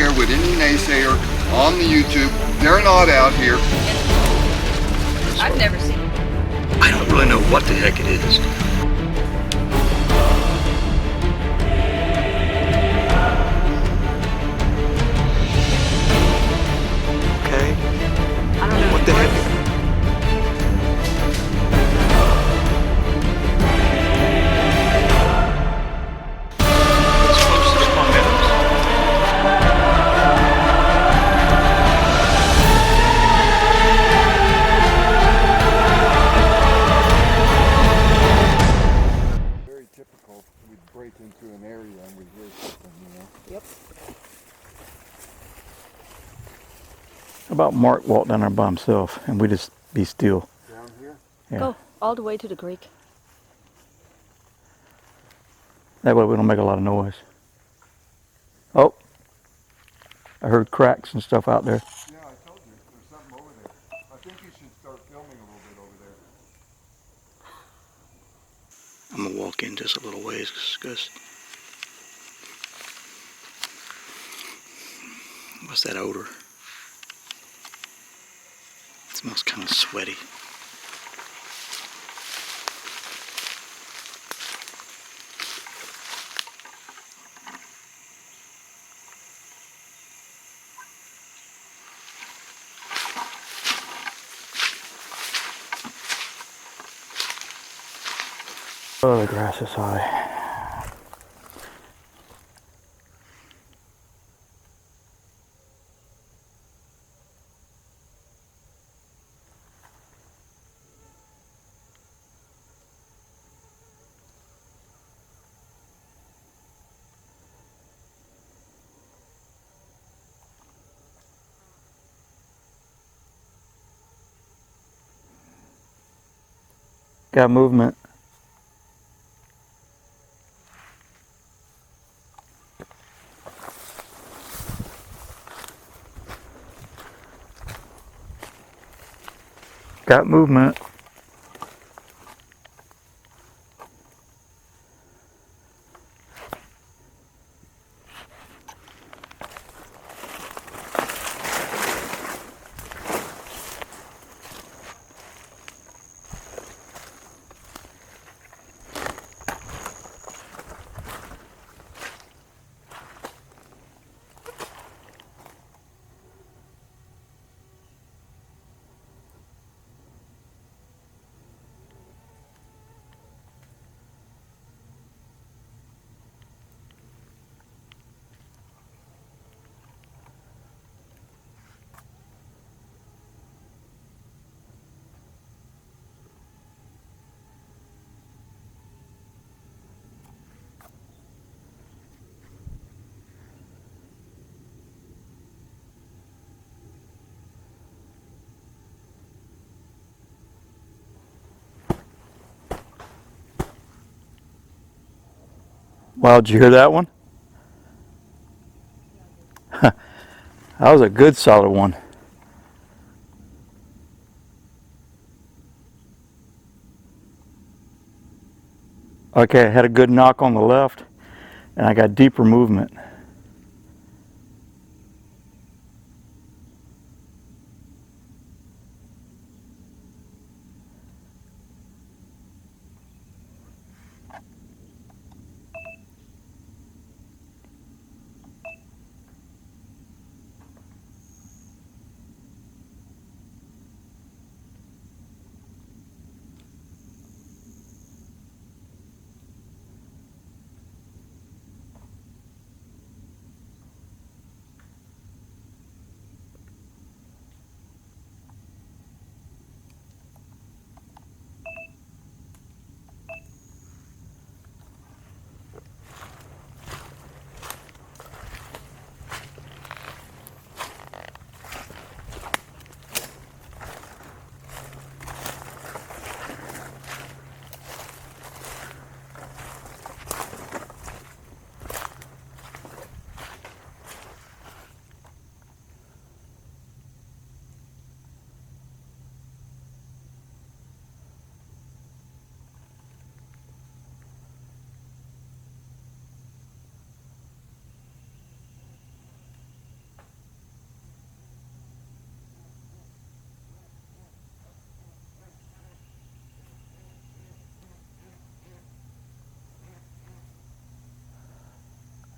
here with any naysayer on the YouTube. They're not out here. I've never seen it. I don't really know what the heck it is. Okay. I don't know What the heck? It's close to the palmettos. Very typical. We'd break into an area and we'd hear something, you know. Yep. How about Mark walk down there by himself and we just be still? Down here? Yeah. Go all the way to the creek. That way we don't make a lot of noise. Oh, I heard cracks and stuff out there. Yeah, I told you. There's something over there. I think you should start filming a little bit over there. I'm gonna walk in just a little ways because what's that odor? It smells kind of sweaty. Oh, the grass is high. Got movement. Got movement. Wow, did you hear that one? That was a good solid one. Okay, I had a good knock on the left and I got deeper movement.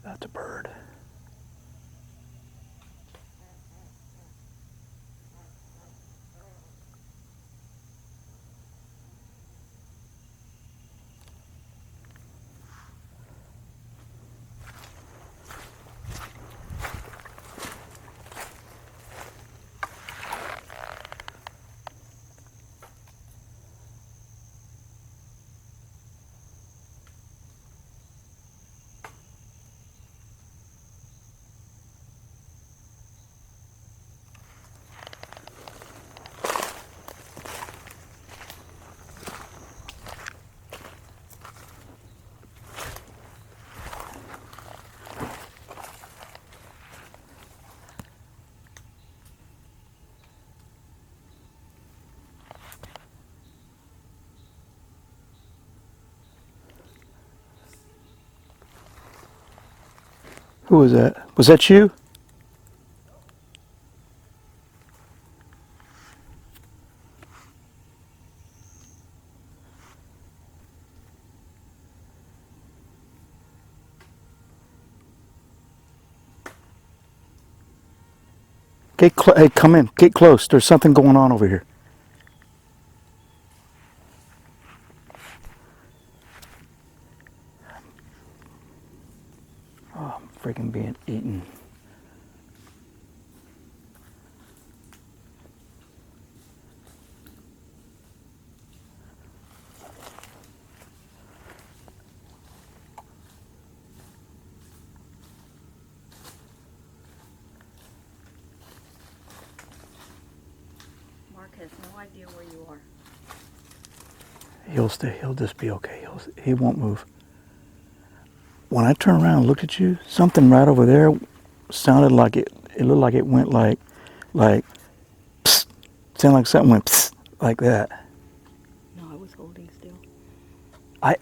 That's a bird. Who was that? Was that you? Hey, come in. Get close. There's something going on over here. Oh, I'm freaking being eaten. Mark has no idea where you are. He'll stay. He'll just be okay. He won't move. When I turned around and looked at you, something right over there sounded like it looked like it went like, psst. Sounded like something went psst, like that. No, I was holding still. I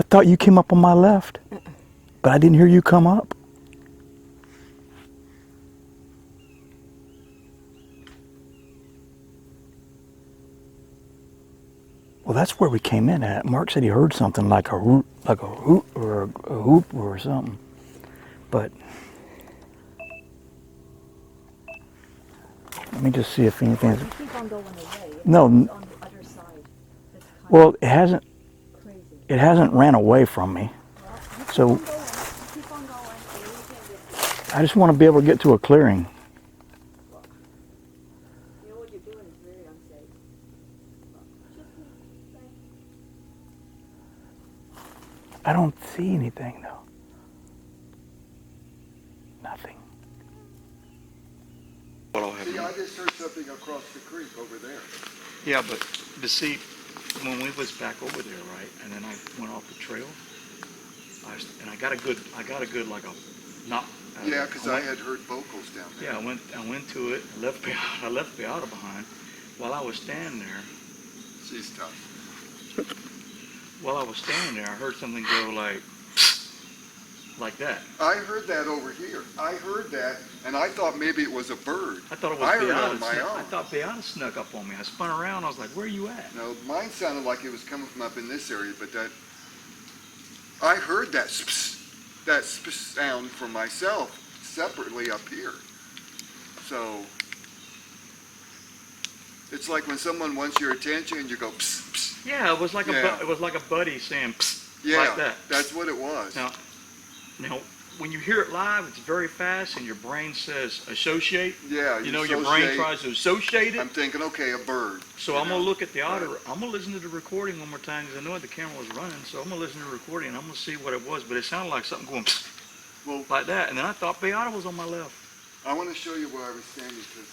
thought you came up on my left, but I didn't hear you come up. Well, that's where we came in at. Mark said he heard something like a hoot or a whoop or something. But let me just see if anything's. You keep on going away. No. It's on the other side. That's kind Well, of crazy. it hasn't ran away from me. Well, you So keep on going. You keep on going. And you can't get to it. I just want to be able to get to a clearing. Look. You know what you're doing is very unsafe. Look. Just like, I don't see anything though. Nothing. See, I just heard something across the creek over there. Yeah, but see, when we was back over there, right, and then I went off the trail, I got a good like a not. Yeah, because I had heard vocals down there. Yeah, I went to it. I left Beata behind. While I was standing there, She's tough. while I was standing there, I heard something go like that. I heard that over here. I heard that, and I thought maybe it was a bird. I thought it was I heard it Beata. on my own. I thought Beata snuck up on me. I spun around. I was like, "Where are you at?" No, mine sounded like it was coming from up in this area, but I heard that sound for myself separately up here. So it's like when someone wants your attention and you go psst, psst. Yeah, it was like Yeah. it was like a buddy saying "Psst," Yeah, like that. that's what it was. Now, when you hear it live, it's very fast, and your brain says associate. Yeah, You know, your brain tries to associate it. I'm thinking, okay, a bird. So I'm gonna look at the audio. I'm gonna listen to the recording one more time because I know the camera was running. So I'm gonna listen to the recording and I'm gonna see what it was. But it sounded like something going Well, like that. And then I thought Beata was on my left. I want to show you where I was standing because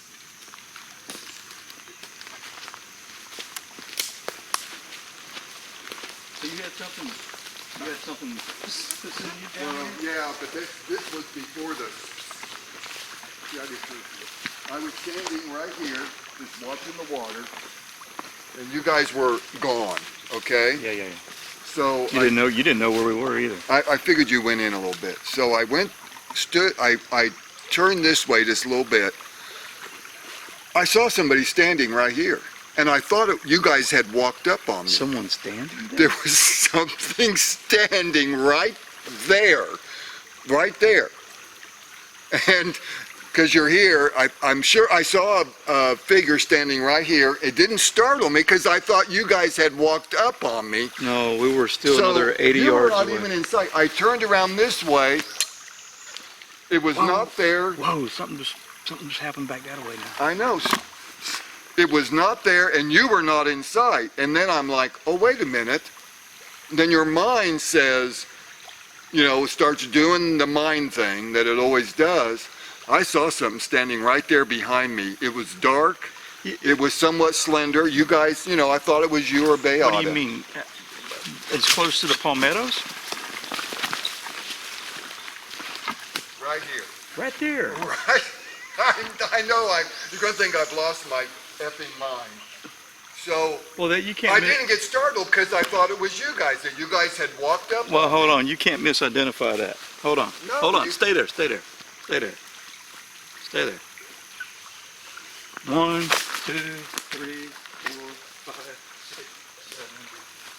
So you had something. You had something. well, yeah, but this was before the. See, I was standing right here, just watching the water, and you guys were gone. Okay. Yeah. So You didn't know where we were either. I figured you went in a little bit. So I I turned this way just a little bit. I saw somebody standing right here. And I thought you guys had walked up on me. Someone standing there? There was something standing right there. right there. And because you're here, I'm sure I saw a figure standing right here. It didn't startle me because I thought you guys had walked up on me. No, we were still So another 80 you were yards not away. even in sight. I turned around this way. It was not there. Whoa, something just happened back that way now. I know. It was not there, and you were not in sight. And then I'm like, oh, wait a minute. Then your mind says, you know, starts doing the mind thing that it always does. I saw something standing right there behind me. It was dark. It was somewhat slender. You guys, you know, I thought it was you or Beata. What do you mean? It's close to the palmettos? Right here. Right there. Right. I know. You're going to think I've lost my effing mind. So Well, that you can't. I didn't get startled because I thought it was you guys. That you guys had walked up. Well, hold on. You can't misidentify that. Hold on. No, Hold on. you- Stay there. Stay there. Stay there. Stay there. 1, 2, 3, 4, 5, 6, 7,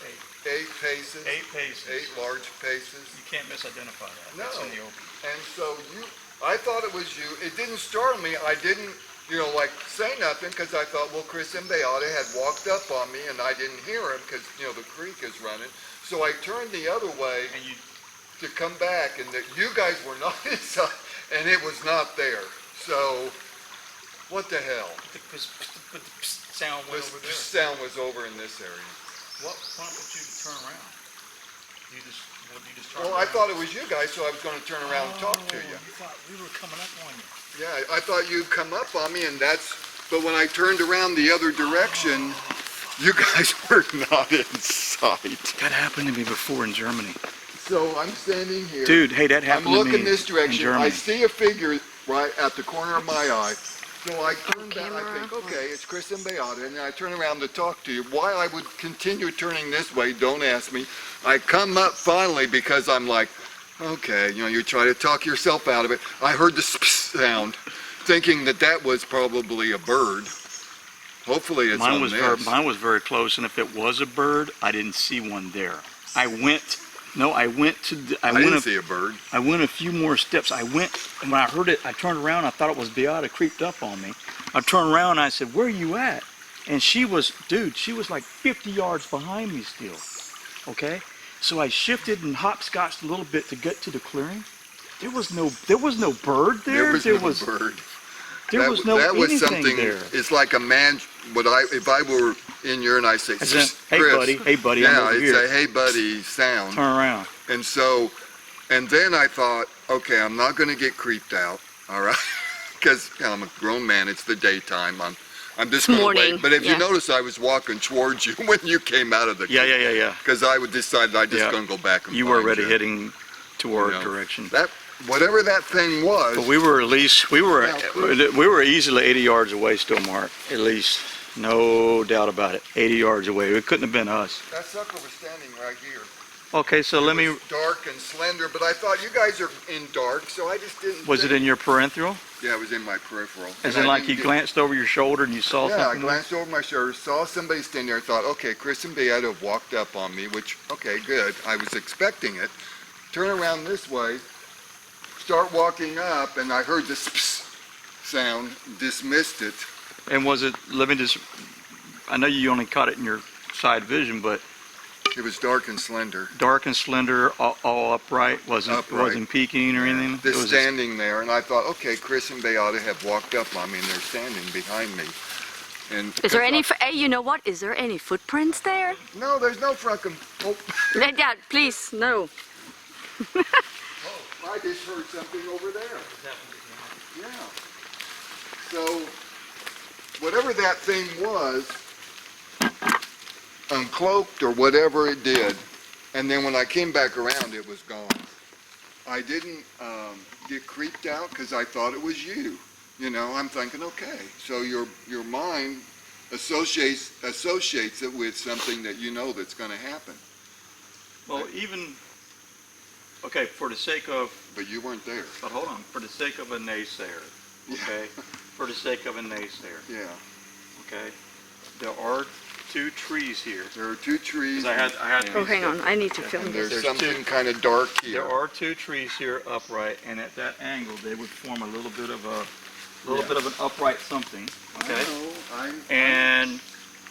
8. 8 paces. 8 paces. 8 large paces. You can't misidentify that. No. That's in the open. And so I thought it was you. It didn't startle me. I didn't, you know, like say nothing because I thought, well, Chris and Beata had walked up on me and I didn't hear him because, you know, the creek is running. So I turned the other way And you. to come back and that you guys were not inside and it was not there. So what the hell? But the sound went over The there. sound was over in this area. What prompted you to turn around? You just turned Well, around. I thought it was you guys, so I was going to turn around and talk to you. You thought we were coming up on you. Yeah, I thought you'd come up on me, and but when I turned around the other direction, you guys were not in sight. That happened to me before in Germany. So I'm standing here. Dude, hey, that I'm happened to me looking this in direction. Germany. I see a figure right at the corner of my eye. So I turn back, I camera. think, okay, it's Chris and Beata, and then I turn around to talk to you. Why I would continue turning this way, don't ask me. I come up finally because I'm like, okay, you know, you try to talk yourself out of it. I heard the sound, thinking that was probably a bird. Hopefully it's Mine on was this. mine was very close, and if it was a bird, I didn't see one there. I went didn't see a bird. I went a few more steps. And when I heard it, I turned around. I thought it was Beata creeped up on me. I turned around and I said, "Where are you at?" And she was like 50 yards behind me still. Okay, so I shifted and hopscotched a little bit to get to the clearing. There was no bird there. There was no bird. There was no that was anything something. there. It's like a man. If I were in your and I say, I said, "Hey Chris," buddy, yeah, I'm over it's here." a hey buddy sound. Turn around. And so, and then I thought, okay, I'm not going to get creeped out, all right, because I'm a grown man. It's the daytime. I'm just going to Morning, wait. But if yeah. you notice, I was walking towards you when you came out of the Yeah. because I would decide I just Yeah. going to go back and You find were already you. heading to our You know, direction. That whatever that thing was. But we were Yeah. we were easily 80 yards away still, Mark. At least, no doubt about it. 80 yards away. It couldn't have been us. That sucker was standing right here. Okay, so let me. It was dark and slender, but I thought you guys are in dark, so I just didn't. Was it in your parenthral? Yeah, it was in my peripheral. As And in, I like you didn't get- glanced over your shoulder and you saw Yeah, I something? glanced over my shoulder, saw somebody standing there, thought, okay, Chris and Beata have walked up on me, which, okay, good. I was expecting it. Turn around this way, start walking up, and I heard this sound, dismissed it. And was it? Let me just. I know you only caught it in your side vision, but It was dark and slender. dark and slender, all upright. Wasn't peeking or anything. It Just was standing there, and I thought, okay, Chris and Beata have walked up on me, and they're standing behind me. And Is there any? Hey, you know what? Is there any footprints there? No, there's no fucking. Oh, Yeah, please, no. I just heard something over there. Yeah. So, whatever that thing was, uncloaked or whatever it did, and then when I came back around, it was gone. I didn't get creeped out because I thought it was you. You know, I'm thinking, okay, so your mind associates it with something that you know that's going to happen. Well, even. Okay, for the sake of. But you weren't there. But hold on, for the sake of a naysayer. Okay, for the sake of a naysayer. Yeah. Okay, there are two trees here. There are two trees. 'Cause I had Oh, hang on. I need to film And this. there's There's something two- kind of dark There here. are two trees here upright, and at that angle, they would form a little bit of an upright something. Okay. I know, And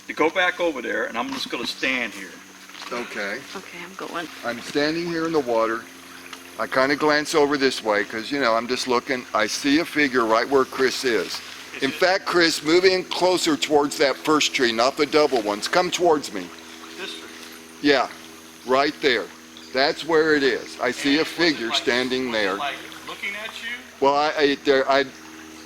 to go back over there, and I'm just going to stand here. okay. Okay, I'm going. I'm standing here in the water. I kind of glance over this way because, you know, I'm just looking. I see a figure right where Chris is. In fact, Chris, move in closer towards that first tree, not the double ones. Come towards me. This tree. Yeah, right there. That's where it is. I see a And was it figure like- standing was it there. like looking at you? Well,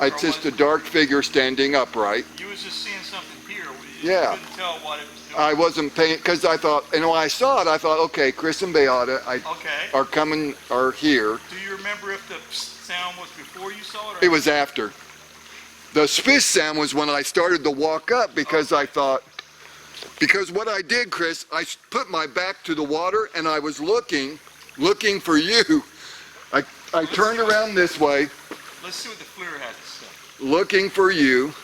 it's just a dark figure standing upright. You was just seeing something here. Yeah. You couldn't tell what it was doing. I wasn't paying, because I thought, and when I saw it, I thought, okay, Chris and Beata Okay. are here. Do you remember if the sound was before you saw it? Or It was after. The spish sound was when I started to walk up because I thought, because what I did, Chris, I put my back to the water and I was looking for you. I turned around this way, Let's see what the FLIR has to say. looking for you.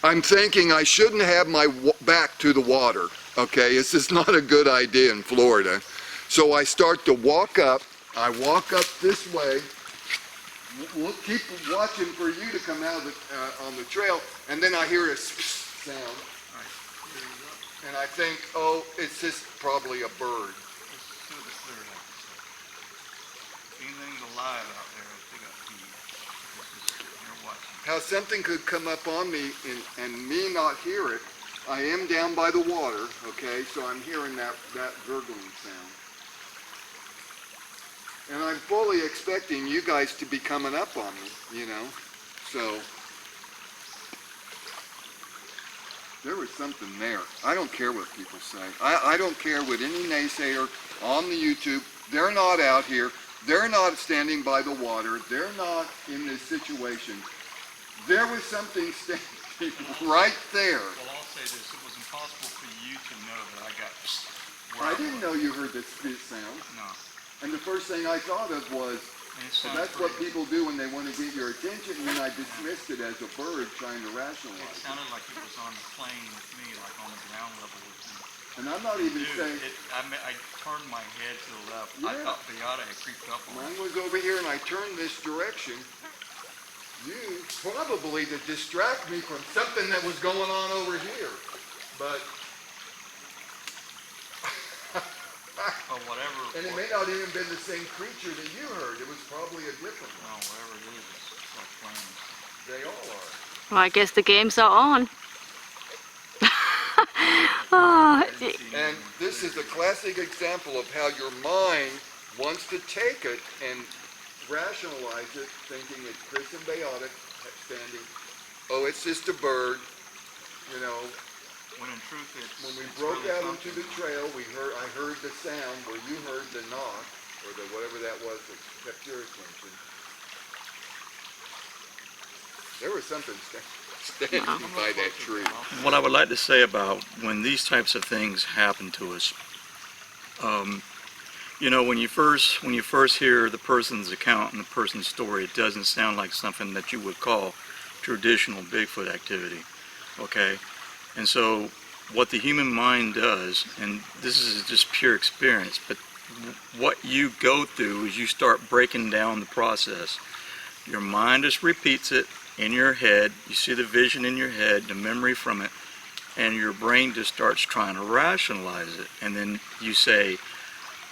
I'm thinking I shouldn't have my back to the water, okay? This is not a good idea in Florida. So I start to walk up. I walk up this way. Keep watching for you to come out of on the trail, and then I hear a sound. And I think, oh, it's just probably a bird. Let's see what the FLIR has to say. Anything's alive out there, they got heat. Just sitting here watching. How something could come up on me and me not hear it. I am down by the water, okay, so I'm hearing that gurgling sound. And I'm fully expecting you guys to be coming up on me, you know, so. There was something there. I don't care what people say. I don't care what any naysayer on the YouTube, they're not out here. They're not standing by the water. They're not in this situation. There was something standing right there. Well, I'll say this, it was impossible for you to know that I got I didn't know you heard this sound. No. And the first thing I thought of was, And it well, sounds that's what crazy. people do when they want to get your attention, and then I dismissed it as a bird trying to It rationalize. sounded like it was on the plane with me, like on the ground level with me. And I'm not even Dude, saying, I turned my head to the left. I Yeah. thought Beata had creeped up on me. mine was over here and I turned this direction. You probably to distract me from something that was going on over here. But, Or whatever. and it may not even been the same creature that you heard. It was probably a different one. No, whatever it is, it's like flames. They all are. Well, I guess the games are on. Oh, And this is a classic example of how your mind wants to take it and rationalize it, thinking it's Chris and Beata standing. Oh, it's just a bird. You know, When in truth it's when we it's broke really out into the something. trail, I heard the sound where you heard the knock, or the whatever that was that kept your attention. There was something standing by that tree. What I would like to say about when these types of things happen to us, you know, when you first hear the person's account and the person's story, it doesn't sound like something that you would call traditional Bigfoot activity, okay? And so what the human mind does, and this is just pure experience, but what you go through is you start breaking down the process. Your mind just repeats it in your head, you see the vision in your head, the memory from it, and your brain just starts trying to rationalize it. And then you say,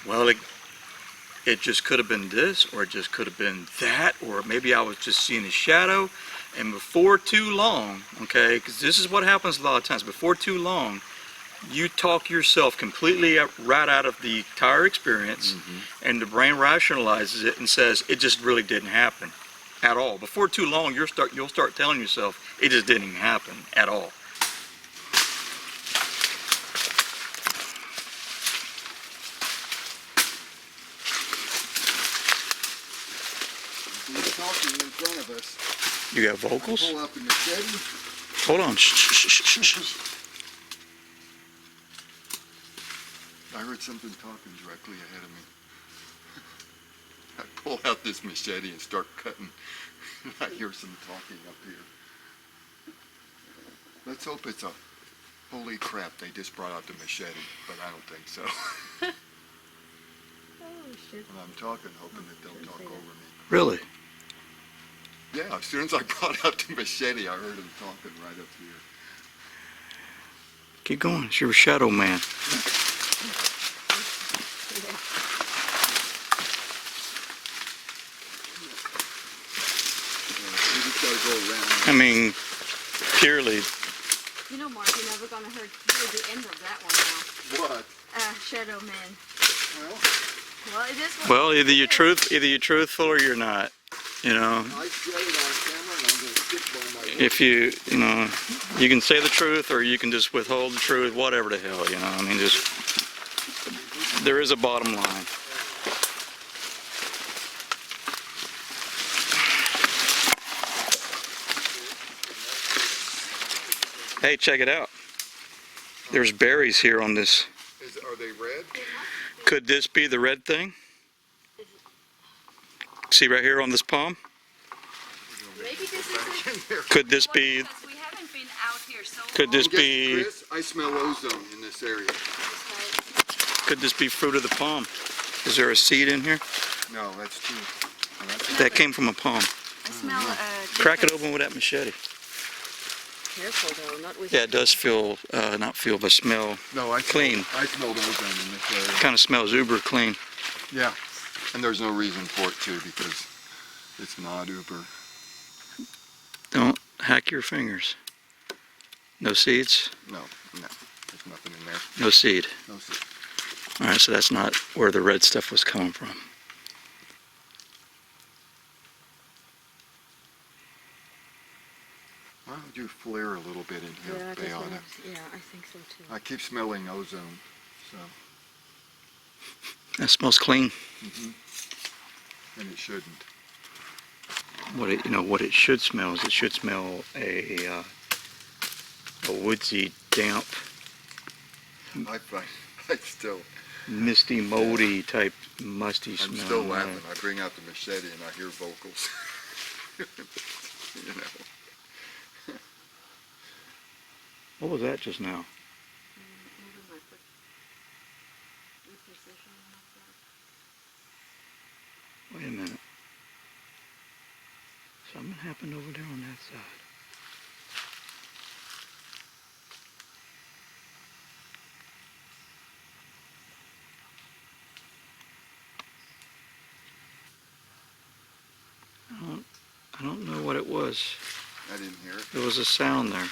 well, it just could have been this, or it just could have been that, or maybe I was just seeing a shadow. And before too long, okay, because this is what happens a lot of times, before too long, you talk yourself completely right out of the entire experience, and the brain rationalizes it and says, it just really didn't happen at all. Before too long, you'll start telling yourself, it just didn't happen at all. He's talking in front of us. You got vocals? Pull up in the machete. Hold on. Shh. I heard something talking directly ahead of me. I pull out this machete and start cutting. I hear some talking up here. Let's hope it's a Holy crap, they just brought out the machete, but I don't think so. Oh, shit. And I'm talking, hoping that they'll talk over me. Really? Yeah, as soon as I brought out the machete, I heard him talking right up here. Keep going. It's your shadow man. We just gotta go around. I mean, purely. You know, Mark, you're never gonna hear the end of that one now. What? Shadow Man. Well, Well, it is what Well, it either you're is. truthful or you're not. You know, I said it on camera and I'm gonna stick by my word. if you know, you can say the truth or you can just withhold the truth, whatever the hell, you know. I mean, just there is a bottom line. Hey, check it out. There's berries here on this. Are they red? Could this be the red thing? See right here on this palm? Maybe this is it. In there. Could this be? Because we haven't been out here so Could long. this Guess, be? Chris, I smell ozone in this area. Could this be fruit of the palm? Is there a seed in here? No, that's too. Oh, that's That came from a palm. I smell Crack it open with that machete. Careful though, not with Yeah, it does feel, not feel, but smell. No, I Clean. I smelled ozone in this area. Kind of smells uber clean. Yeah, and there's no reason for it to because it's not uber. Don't hack your fingers. No seeds? No, there's nothing in there. No seed. No seed. All right, so that's not where the red stuff was coming from. Why don't you flare a little bit in here, Yeah, Bayana? I think so too. I keep smelling ozone, so, That smells clean. and it shouldn't. What it should smell is it should smell a woodsy, damp, I still, misty, moldy type musty smell. I'm still laughing. I bring out the machete and I hear vocals. You know. What was that just now? Wait a minute. Something happened over there on that side. I don't know what it was. I didn't hear it. There was a sound there.